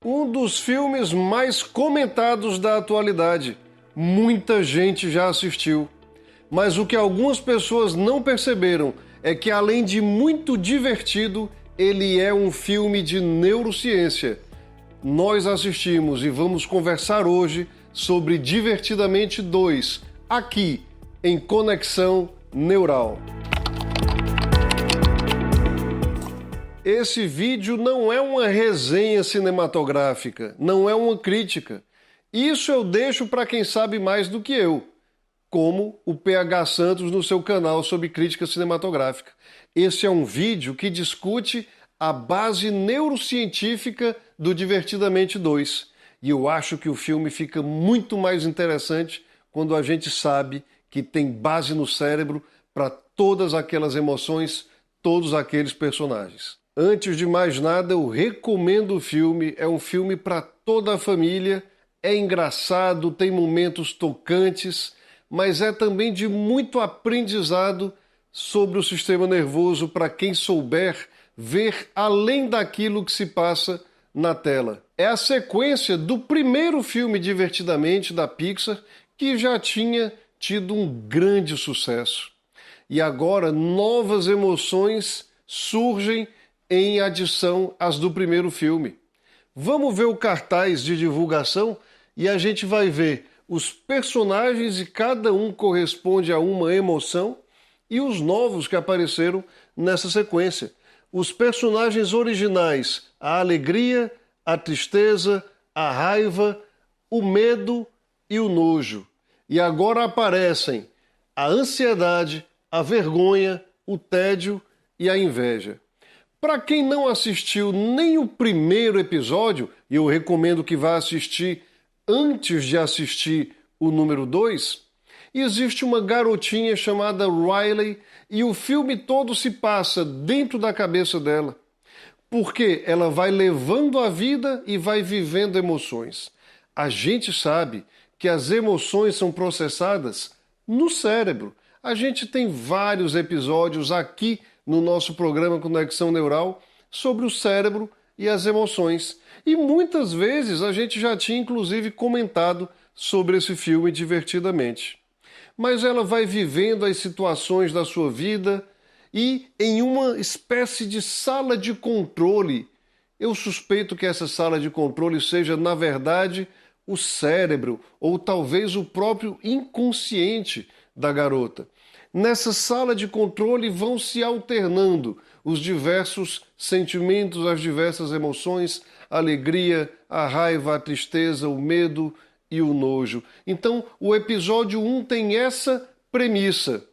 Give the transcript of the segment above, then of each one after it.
Um dos filmes mais comentados da atualidade. Muita gente já assistiu. Mas o que algumas pessoas não perceberam é que, além de muito divertido, ele é um filme de neurociência. Nós assistimos e vamos conversar hoje sobre Divertidamente 2, aqui em Conexão Neural. Esse vídeo não é uma resenha cinematográfica, não é uma crítica. Isso eu deixo para quem sabe mais do que eu, como o PH Santos no seu canal sobre crítica cinematográfica. Esse é um vídeo que discute a base neurocientífica do Divertidamente 2. E eu acho que o filme fica muito mais interessante quando a gente sabe que tem base no cérebro para todas aquelas emoções, todos aqueles personagens. Antes de mais nada, eu recomendo o filme. É um filme para toda a família. É engraçado, tem momentos tocantes, mas é também de muito aprendizado sobre o sistema nervoso para quem souber ver além daquilo que se passa na tela. É a sequência do primeiro filme Divertidamente da Pixar, que já tinha tido um grande sucesso. E agora novas emoções surgem em adição às do primeiro filme. Vamos ver o cartaz de divulgação e a gente vai ver os personagens e cada um corresponde a uma emoção e os novos que apareceram nessa sequência. Os personagens originais, a alegria, a tristeza, a raiva, o medo e o nojo. E agora aparecem a ansiedade, a vergonha, o tédio e a inveja. Para quem não assistiu nem o primeiro episódio, e eu recomendo que vá assistir antes de assistir o número 2, existe uma garotinha chamada Riley e o filme todo se passa dentro da cabeça dela, porque ela vai levando a vida e vai vivendo emoções. A gente sabe que as emoções são processadas no cérebro. A gente tem vários episódios aqui no nosso programa Conexão Neural sobre o cérebro e as emoções. E muitas vezes a gente já tinha inclusive comentado sobre esse filme Divertidamente. Mas ela vai vivendo as situações da sua vida e em uma espécie de sala de controle. Eu suspeito que essa sala de controle seja, na verdade, o cérebro ou talvez o próprio inconsciente da garota. Nessa sala de controle vão se alternando os diversos sentimentos, as diversas emoções, a alegria, a raiva, a tristeza, o medo e o nojo. Então, o episódio 1 tem essa premissa.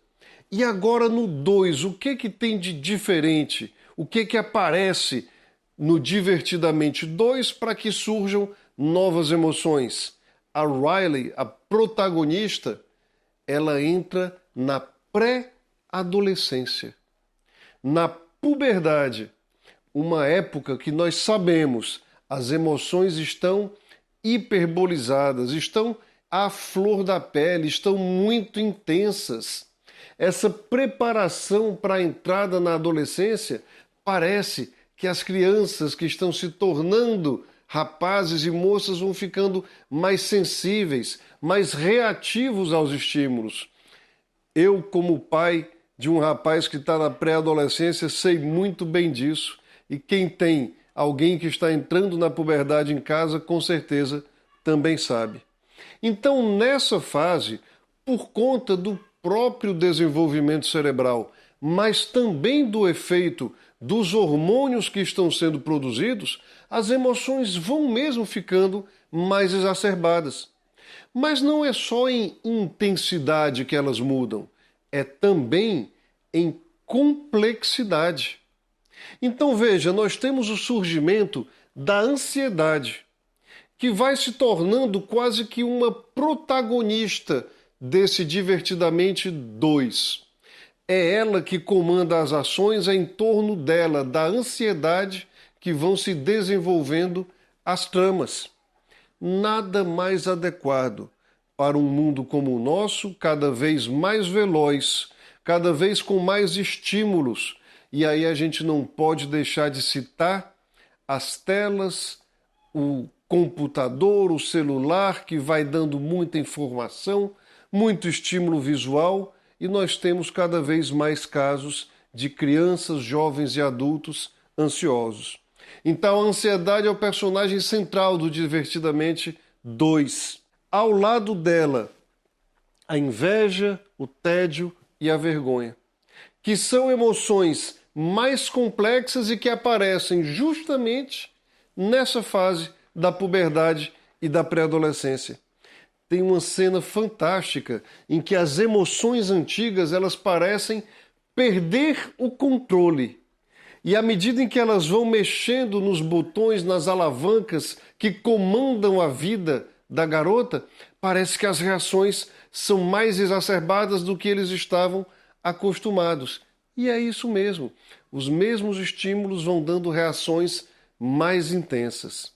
E agora no 2, o que tem de diferente? O que aparece no Divertidamente 2 para que surjam novas emoções? A Riley, a protagonista, ela entra na pré-adolescência, na puberdade, uma época que nós sabemos as emoções estão hiperbolizadas, estão à flor da pele, estão muito intensas. Essa preparação para a entrada na adolescência parece que as crianças que estão se tornando rapazes e moças vão ficando mais sensíveis, mais reativos aos estímulos. Eu, como pai de um rapaz que está na pré-adolescência, sei muito bem disso. E quem tem alguém que está entrando na puberdade em casa, com certeza também sabe. Então, nessa fase, por conta do próprio desenvolvimento cerebral, mas também do efeito dos hormônios que estão sendo produzidos, as emoções vão mesmo ficando mais exacerbadas. Mas não é só em intensidade que elas mudam, é também em complexidade. Então veja, nós temos o surgimento da ansiedade, que vai se tornando quase que uma protagonista desse Divertidamente 2. É ela que comanda as ações em torno dela, da ansiedade, que vão se desenvolvendo as tramas. Nada mais adequado para um mundo como o nosso, cada vez mais veloz, cada vez com mais estímulos. E aí a gente não pode deixar de citar as telas, o computador, o celular, que vai dando muita informação, muito estímulo visual, e nós temos cada vez mais casos de crianças, jovens e adultos ansiosos. Então a ansiedade é o personagem central do Divertidamente 2. Ao lado dela, a inveja, o tédio e a vergonha, que são emoções mais complexas e que aparecem justamente nessa fase da puberdade e da pré-adolescência. Tem uma cena fantástica em que as emoções antigas elas parecem perder o controle. E à medida em que elas vão mexendo nos botões, nas alavancas que comandam a vida da garota, parece que as reações são mais exacerbadas do que eles estavam acostumados. E é isso mesmo. Os mesmos estímulos vão dando reações mais intensas.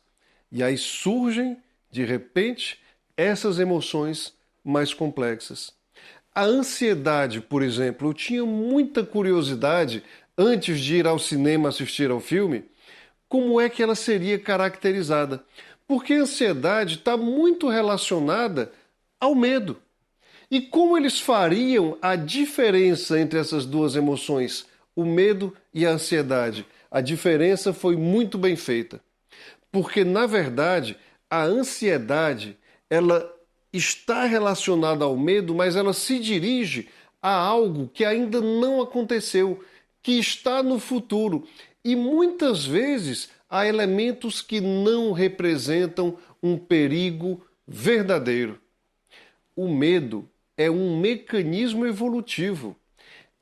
E aí surgem, de repente, essas emoções mais complexas. A ansiedade, por exemplo, eu tinha muita curiosidade, antes de ir ao cinema assistir ao filme, como é que ela seria caracterizada. Porque a ansiedade está muito relacionada ao medo. E como eles fariam a diferença entre essas duas emoções, o medo e a ansiedade? A diferença foi muito bem feita. Porque, na verdade, a ansiedade, ela está relacionada ao medo, mas ela se dirige a algo que ainda não aconteceu, que está no futuro. E muitas vezes há elementos que não representam um perigo verdadeiro. O medo é um mecanismo evolutivo.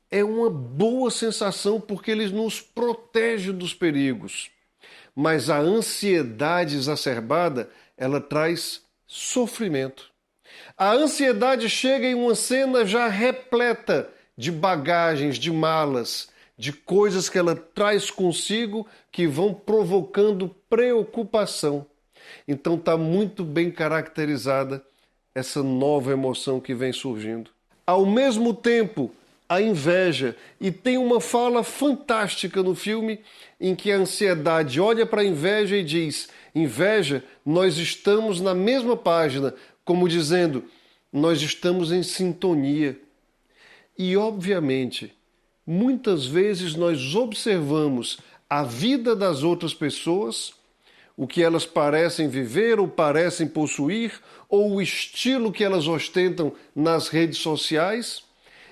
É uma boa sensação porque ele nos protege dos perigos. Mas a ansiedade exacerbada, ela traz sofrimento. A ansiedade chega em uma cena já repleta de bagagens, de malas, de coisas que ela traz consigo que vão provocando preocupação. Então está muito bem caracterizada essa nova emoção que vem surgindo. Ao mesmo tempo, a inveja. E tem uma fala fantástica no filme em que a ansiedade olha para a inveja e diz: inveja, nós estamos na mesma página, como dizendo, nós estamos em sintonia. E, obviamente, muitas vezes nós observamos a vida das outras pessoas, o que elas parecem viver ou parecem possuir, ou o estilo que elas ostentam nas redes sociais,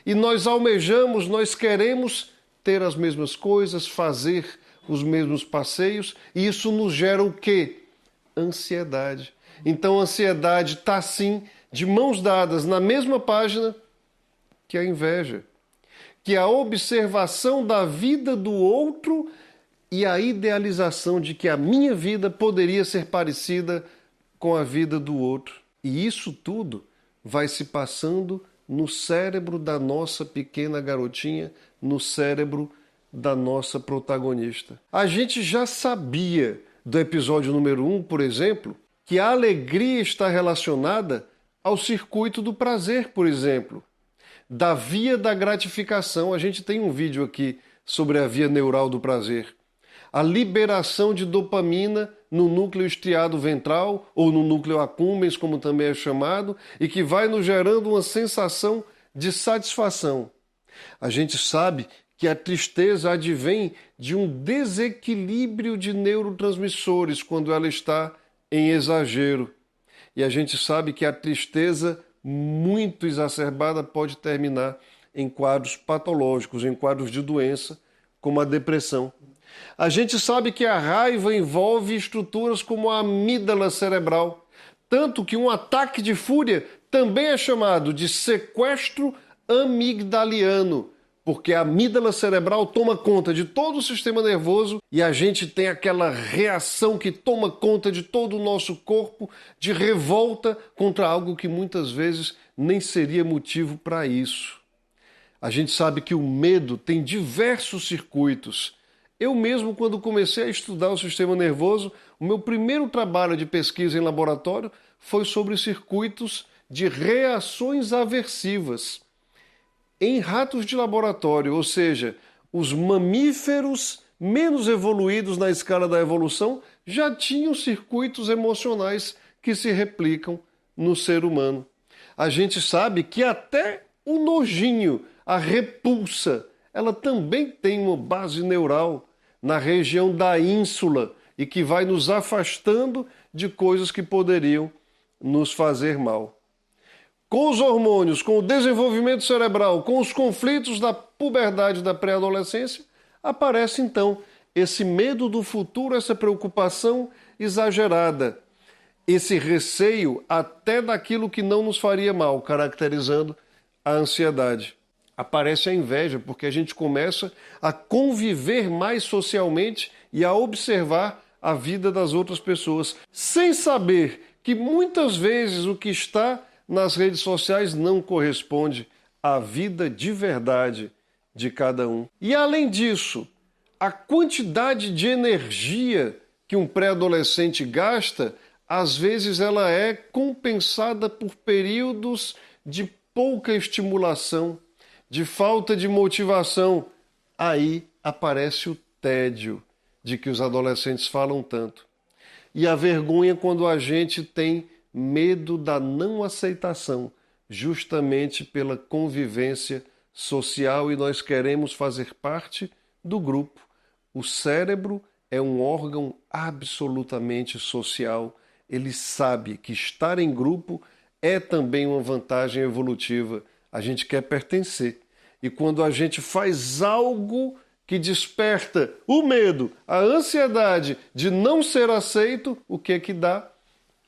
e nós almejamos, nós queremos ter as mesmas coisas, fazer os mesmos passeios, e isso nos gera o quê? Ansiedade. Então a ansiedade está, sim, de mãos dadas na mesma página que a inveja, que a observação da vida do outro e a idealização de que a minha vida poderia ser parecida com a vida do outro. E isso tudo vai se passando no cérebro da nossa pequena garotinha, no cérebro da nossa protagonista. A gente já sabia do episódio número 1, por exemplo, que a alegria está relacionada ao circuito do prazer, por exemplo, da via da gratificação. A gente tem um vídeo aqui sobre a via neural do prazer. A liberação de dopamina no núcleo estriado ventral, ou no núcleo accumbens, como também é chamado, e que vai nos gerando uma sensação de satisfação. A gente sabe que a tristeza advém de um desequilíbrio de neurotransmissores quando ela está em exagero. E a gente sabe que a tristeza muito exacerbada pode terminar em quadros patológicos, em quadros de doença, como a depressão. A gente sabe que a raiva envolve estruturas como a amígdala cerebral, tanto que um ataque de fúria também é chamado de sequestro amigdaliano, porque a amígdala cerebral toma conta de todo o sistema nervoso e a gente tem aquela reação que toma conta de todo o nosso corpo de revolta contra algo que muitas vezes nem seria motivo para isso. A gente sabe que o medo tem diversos circuitos. Eu mesmo, quando comecei a estudar o sistema nervoso, o meu primeiro trabalho de pesquisa em laboratório foi sobre circuitos de reações aversivas em ratos de laboratório, ou seja, os mamíferos menos evoluídos na escala da evolução, já tinham circuitos emocionais que se replicam no ser humano. A gente sabe que até o nojinho, a repulsa, ela também tem uma base neural na região da ínsula e que vai nos afastando de coisas que poderiam nos fazer mal. Com os hormônios, com o desenvolvimento cerebral, com os conflitos da puberdade e da pré-adolescência, aparece então esse medo do futuro, essa preocupação exagerada, esse receio até daquilo que não nos faria mal, caracterizando a ansiedade. Aparece a inveja, porque a gente começa a conviver mais socialmente e a observar a vida das outras pessoas, sem saber que muitas vezes o que está nas redes sociais não corresponde à vida de verdade de cada um. E além disso, a quantidade de energia que um pré-adolescente gasta, às vezes ela é compensada por períodos de pouca estimulação, de falta de motivação. Aí aparece o tédio de que os adolescentes falam tanto. E a vergonha quando a gente tem medo da não aceitação, justamente pela convivência social, e nós queremos fazer parte do grupo. O cérebro é um órgão absolutamente social. Ele sabe que estar em grupo é também uma vantagem evolutiva. A gente quer pertencer. E quando a gente faz algo que desperta o medo, a ansiedade de não ser aceito, o que é que dá?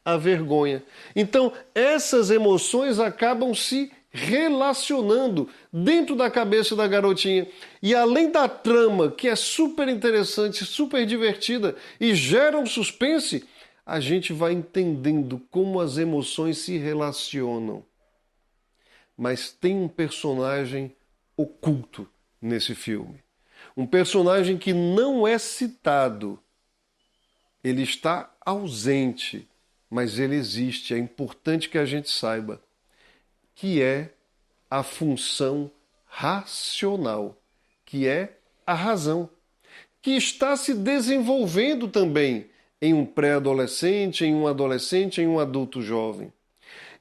A vergonha. Então, essas emoções acabam se relacionando dentro da cabeça da garotinha. E além da trama, que é super interessante, super divertida e gera um suspense, a gente vai entendendo como as emoções se relacionam. Mas tem um personagem oculto nesse filme. Um personagem que não é citado. Ele está ausente, mas ele existe. É importante que a gente saiba. Que é a função racional, que é a razão, que está se desenvolvendo também em um pré-adolescente, em um adolescente, em um adulto jovem.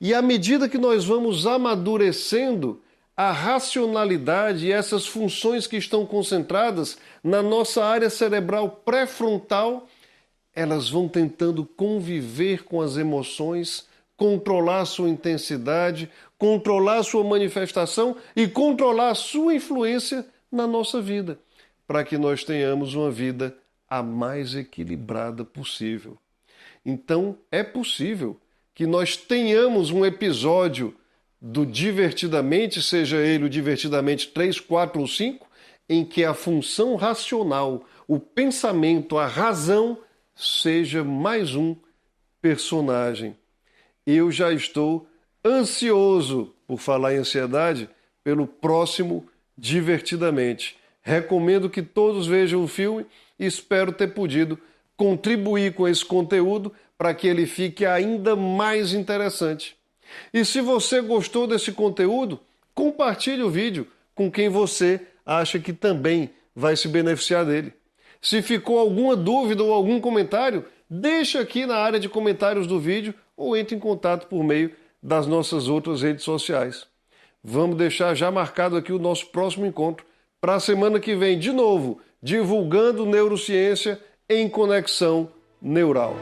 E à medida que nós vamos amadurecendo, a racionalidade e essas funções que estão concentradas na nossa área cerebral pré-frontal, elas vão tentando conviver com as emoções, controlar sua intensidade, controlar sua manifestação e controlar a sua influência na nossa vida, para que nós tenhamos uma vida a mais equilibrada possível. Então, é possível que nós tenhamos um episódio do Divertidamente, seja ele o Divertidamente 3, 4 ou 5, em que a função racional, o pensamento, a razão, seja mais um personagem. Eu já estou ansioso, por falar em ansiedade, pelo próximo Divertidamente. Recomendo que todos vejam o filme e espero ter podido contribuir com esse conteúdo para que ele fique ainda mais interessante. E se você gostou desse conteúdo, compartilhe o vídeo com quem você acha que também vai se beneficiar dele. Se ficou alguma dúvida ou algum comentário, deixa aqui na área de comentários do vídeo ou entre em contato por meio das nossas outras redes sociais. Vamos deixar já marcado aqui o nosso próximo encontro para a semana que vem, de novo, divulgando neurociência em conexão neural.